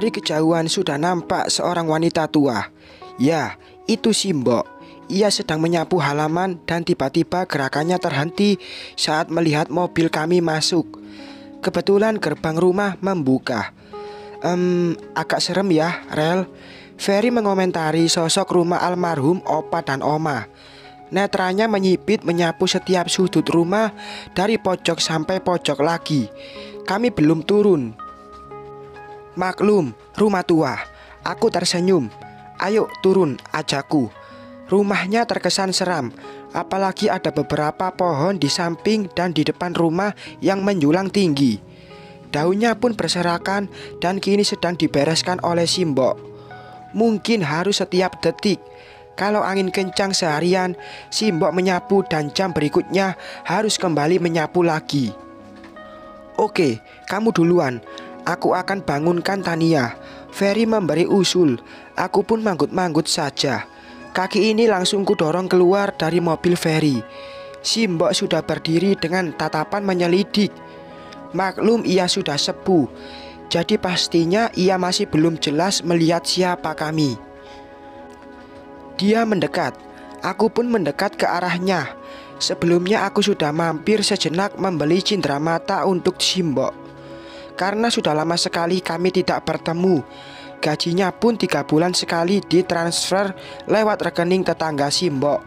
Dari kejauhan sudah nampak seorang wanita tua. Ya, itu Simbok. Ia sedang menyapu halaman dan tiba-tiba gerakannya terhenti saat melihat mobil kami masuk. Kebetulan gerbang rumah membuka. Agak serem ya, Rel. Ferry mengomentari sosok rumah almarhum opa dan oma. Netranya menyipit menyapu setiap sudut rumah dari pojok sampai pojok lagi. Kami belum turun. Maklum, rumah tua. Aku tersenyum. Ayo turun, ajaku. Rumahnya terkesan seram, apalagi ada beberapa pohon di samping dan di depan rumah yang menjulang tinggi. Daunnya pun berserakan dan kini sedang dibereskan oleh Simbok. Mungkin harus setiap detik. Kalau angin kencang seharian, Simbok menyapu dan jam berikutnya harus kembali menyapu lagi. Oke, kamu duluan. Aku akan bangunkan Tania. Ferry memberi usul. Aku pun manggut-manggut saja. Kaki ini langsung kudorong keluar dari mobil Ferry. Simbok sudah berdiri dengan tatapan menyelidik. Maklum ia sudah sepuh, jadi pastinya ia masih belum jelas melihat siapa kami. Dia mendekat, aku pun mendekat ke arahnya. Sebelumnya aku sudah mampir sejenak membeli cindera mata untuk Simbok. Karena sudah lama sekali kami tidak bertemu. Gajinya pun 3 bulan sekali ditransfer lewat rekening tetangga Simbok.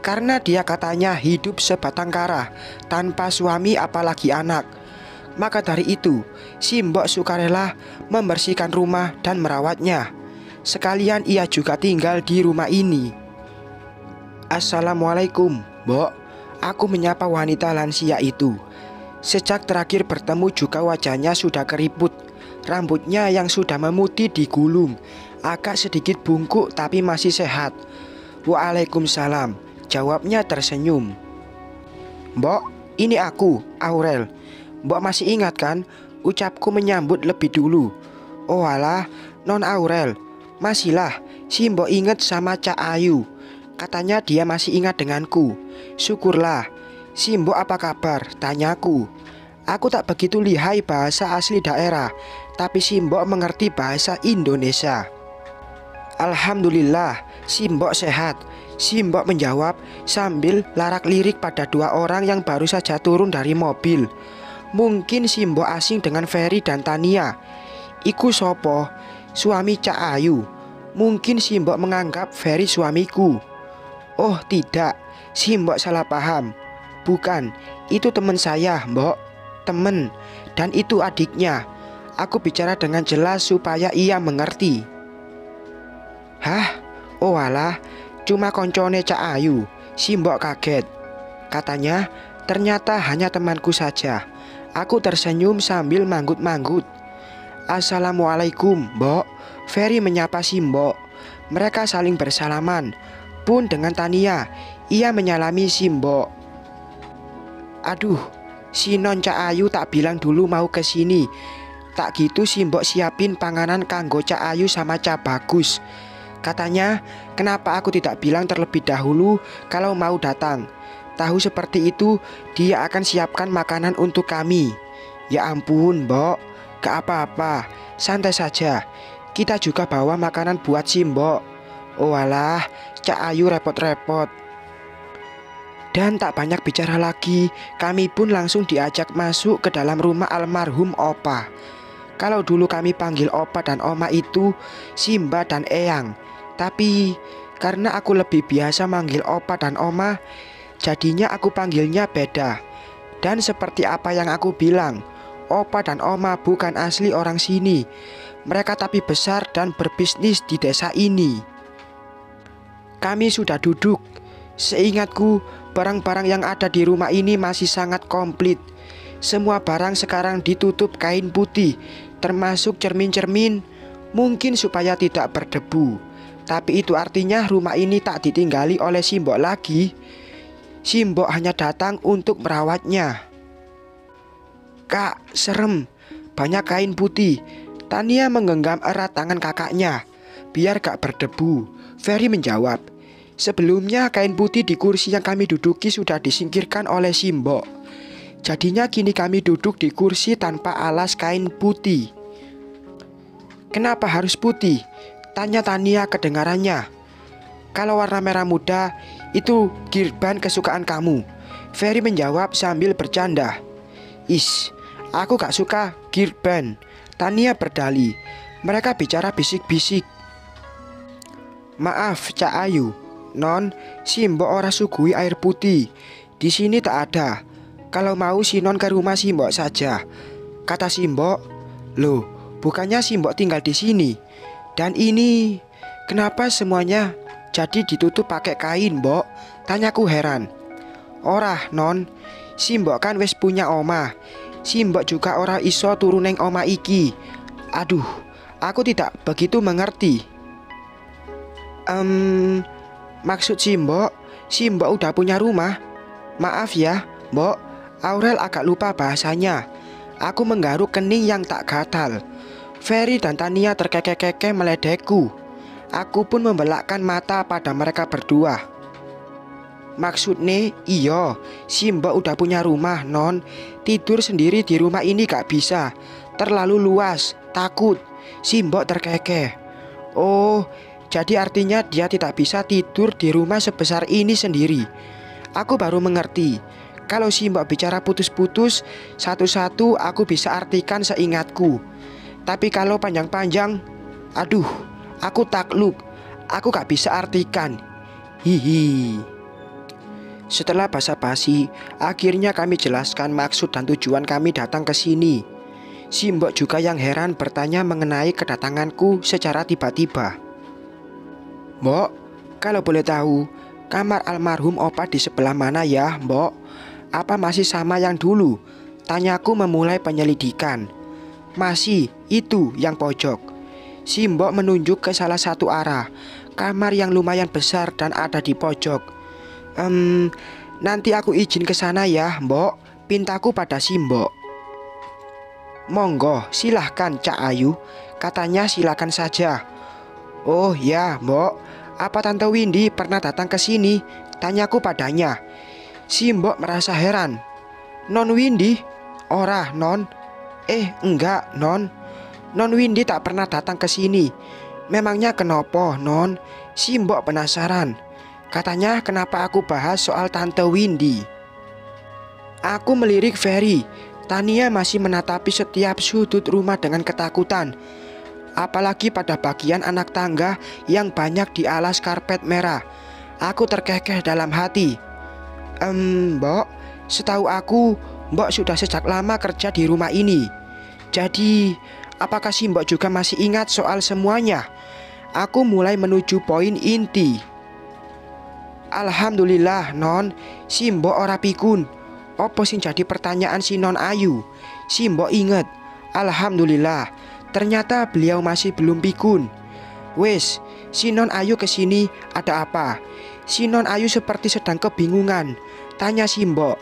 Karena dia katanya hidup sebatang kara, tanpa suami apalagi anak. Maka dari itu, Simbok sukarela membersihkan rumah dan merawatnya. Sekalian ia juga tinggal di rumah ini. Assalamualaikum, Mbok. Aku menyapa wanita lansia itu. Sejak terakhir bertemu juga wajahnya sudah keriput. Rambutnya yang sudah memutih digulung, agak sedikit bungkuk tapi masih sehat. Waalaikumsalam, jawabnya tersenyum. Mbok, ini aku, Aurel. Mbok masih ingat kan? Ucapku menyambut lebih dulu. Oh alah, Non Aurel. Masihlah, Simbok ingat sama Cak Ayu. Katanya dia masih ingat denganku. Syukurlah. Simbok apa kabar? Tanyaku. Aku tak begitu lihai bahasa asli daerah, tapi Simbok mengerti bahasa Indonesia. Alhamdulillah, Simbok sehat. Simbok menjawab sambil larak-lirik pada 2 orang yang baru saja turun dari mobil. Mungkin Simbok asing dengan Ferry dan Tania. Iku sopo? Suami Cak Ayu. Mungkin Simbok menganggap Ferry suamiku. Oh tidak, Simbok salah paham. Bukan, itu teman saya, Mbok. Temen, dan itu adiknya. Aku bicara dengan jelas supaya ia mengerti. Hah? Oh alah, cuma koncone Cak Ayu. Simbok kaget. Katanya, ternyata hanya temanku saja. Aku tersenyum sambil manggut-manggut. Assalamualaikum, Mbok. Ferry menyapa Simbok. Mereka saling bersalaman. Pun dengan Tania, ia menyalami Simbok. Aduh, si Non Cak Ayu tak bilang dulu mau ke sini. Tak gitu Simbok siapin panganan kanggo Cak Ayu sama Cak Bagus. Katanya, kenapa aku tidak bilang terlebih dahulu kalau mau datang. Tahu seperti itu, dia akan siapkan makanan untuk kami. Ya ampun, Mbok, gak apa-apa, santai saja. Kita juga bawa makanan buat Simbok. Oh alah, Cak Ayu repot-repot. Dan tak banyak bicara lagi, kami pun langsung diajak masuk ke dalam rumah almarhum opa. Kalau dulu kami panggil opa dan oma itu Simba dan Eyang. Tapi karena aku lebih biasa manggil opa dan oma, jadinya aku panggilnya beda. Dan seperti apa yang aku bilang, opa dan oma bukan asli orang sini. Mereka tapi besar dan berbisnis di desa ini. Kami sudah duduk. Seingatku, barang-barang yang ada di rumah ini masih sangat komplit. Semua barang sekarang ditutup kain putih, termasuk cermin-cermin, mungkin supaya tidak berdebu. Tapi itu artinya rumah ini tak ditinggali oleh Simbok lagi. Simbok hanya datang untuk merawatnya. Kak, serem, banyak kain putih. Tania menggenggam erat tangan kakaknya, biar gak berdebu. Ferry menjawab. Sebelumnya kain putih di kursi yang kami duduki sudah disingkirkan oleh Simbok. Jadinya kini kami duduk di kursi tanpa alas kain putih. Kenapa harus putih? Tanya Tania kedengarannya. Kalau warna merah muda itu girban kesukaan kamu. Ferry menjawab sambil bercanda. Is, aku gak suka girban. Tania berdalih. Mereka bicara bisik-bisik. Maaf Cak Ayu, Non, si Mbok ora sugui air putih. Di sini tak ada. Kalau mau si Non ke rumah si Mbok saja. Kata si Mbok. Loh, bukannya si Mbok tinggal di sini. Dan ini, kenapa semuanya jadi ditutup pakai kain, Mbok? Tanyaku heran. Orah, Non, si Mbok kan wis punya omah. Si Mbok juga ora iso turu neng omah iki. Aduh, aku tidak begitu mengerti. Maksud si Mbok udah punya rumah. Maaf ya, Mbok, Aurel agak lupa bahasanya. Aku menggaruk kening yang tak gatal. Ferry dan Tania terkekeh-kekeh meledekku. Aku pun membelakkan mata pada mereka berdua. Maksudnya, iyo, si Mbok udah punya rumah, Non. Tidur sendiri di rumah ini gak bisa. Terlalu luas, takut. Si Mbok terkekeh. Oh, jadi artinya dia tidak bisa tidur di rumah sebesar ini sendiri. Aku baru mengerti. Kalau si Mbok bicara putus-putus, satu-satu aku bisa artikan seingatku. Tapi kalau panjang-panjang, aduh, aku takluk. Aku gak bisa artikan. Hihi. Setelah basa-basi, akhirnya kami jelaskan maksud dan tujuan kami datang ke sini. Si Mbok juga yang heran bertanya mengenai kedatanganku secara tiba-tiba. Mbok, kalau boleh tahu, kamar almarhum opa di sebelah mana ya, Mbok? Apa masih sama yang dulu? Tanyaku memulai penyelidikan. Masih, itu yang pojok. Si Mbok menunjuk ke salah satu arah, kamar yang lumayan besar dan ada di pojok. Nanti aku izin ke sana ya, Mbok. Pintaku pada si Mbok. Monggo, silahkan Cak Ayu. Katanya silakan saja. Oh ya, Mbok. Apa Tante Windy pernah datang ke sini? Tanyaku padanya. Si Mbok merasa heran. Non Windy? Ora, Non. Enggak, Non. Non Windy tak pernah datang ke sini. Memangnya kenapa, Non? Si Mbok penasaran. Katanya kenapa aku bahas soal Tante Windy. Aku melirik Ferry. Tania masih menatapi setiap sudut rumah dengan ketakutan. Apalagi pada bagian anak tangga yang banyak dialas karpet merah. Aku terkekeh dalam hati. Mbok, setahu aku Mbok sudah sejak lama kerja di rumah ini. Jadi, apakah si Mbok juga masih ingat soal semuanya? Aku mulai menuju poin inti. Alhamdulillah, Non, si Mbok ora pikun. Opo sing jadi pertanyaan si Non Ayu? Si Mbok inget. Alhamdulillah. Ternyata beliau masih belum pikun. Wes, si Non Ayu kesini ada apa? Si Non Ayu seperti sedang kebingungan. Tanya si Mbok.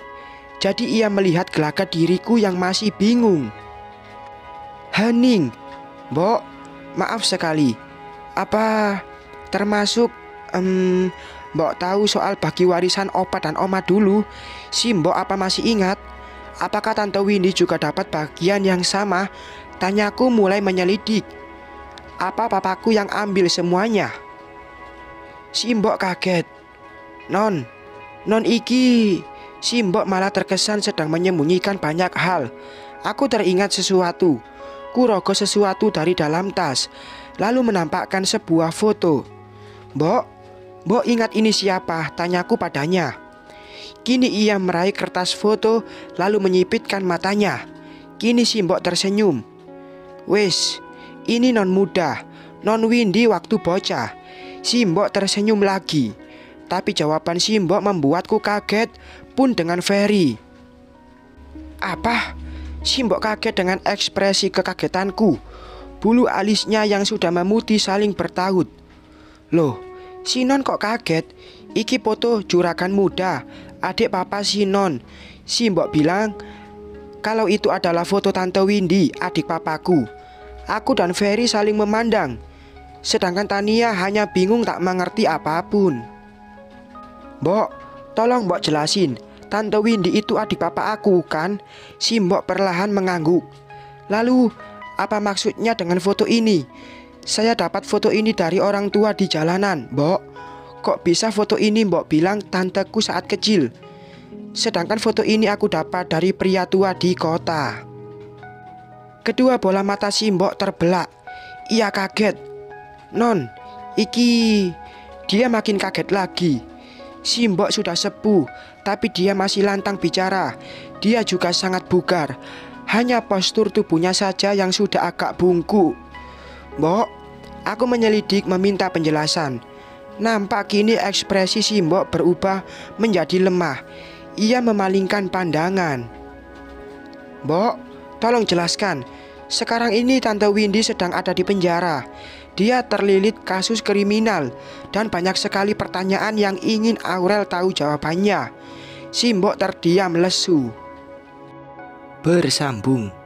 Jadi ia melihat gelagat diriku yang masih bingung. Hening, Mbok, maaf sekali. Apa termasuk Mbok tahu soal bagi warisan opa dan oma dulu? Si Mbok apa masih ingat? Apakah Tante Windy juga dapat bagian yang sama? Tanyaku mulai menyelidik. Apa papaku yang ambil semuanya? Si Mbok kaget. Non iki. Si Mbok malah terkesan sedang menyembunyikan banyak hal. Aku teringat sesuatu. Kurogoh sesuatu dari dalam tas, lalu menampakkan sebuah foto. Mbok ingat ini siapa? Tanyaku padanya. Kini ia meraih kertas foto lalu menyipitkan matanya. Kini si Mbok tersenyum. Wes, ini Non muda, Non Windy waktu bocah. Si Mbok tersenyum lagi. Tapi jawaban si Mbok membuatku kaget pun dengan Ferry. Apa? Si Mbok kaget dengan ekspresi kekagetanku. Bulu alisnya yang sudah memutih saling bertaut. Loh, si Non kok kaget? Iki foto juragan muda, adik papa si Non. Si Mbok bilang kalau itu adalah foto Tante Windy, adik papaku. Aku dan Ferry saling memandang. Sedangkan Tania hanya bingung tak mengerti apapun. Mbok, tolong Mbok jelasin. Tante Windy itu adik papa aku kan? Si Mbok perlahan mengangguk. Lalu Apa maksudnya dengan foto ini? Saya dapat foto ini dari orang tua di jalanan, Mbok. Kok bisa foto ini Mbok bilang tanteku saat kecil? Sedangkan foto ini aku dapat dari pria tua di kota. Kedua bola mata si Mbok terbelak. Ia kaget. Non, iki. Dia makin kaget lagi. Si Mbok sudah sepuh, tapi dia masih lantang bicara. Dia juga sangat bugar. Hanya postur tubuhnya saja yang sudah agak bungkuk. Mbok, aku menyelidik meminta penjelasan. Nampak kini ekspresi si Mbok berubah menjadi lemah. Ia memalingkan pandangan. Mbok, tolong jelaskan. Sekarang ini Tante Windy sedang ada di penjara. Dia terlilit kasus kriminal dan banyak sekali pertanyaan yang ingin Aurel tahu jawabannya. Si Mbok terdiam lesu. Bersambung.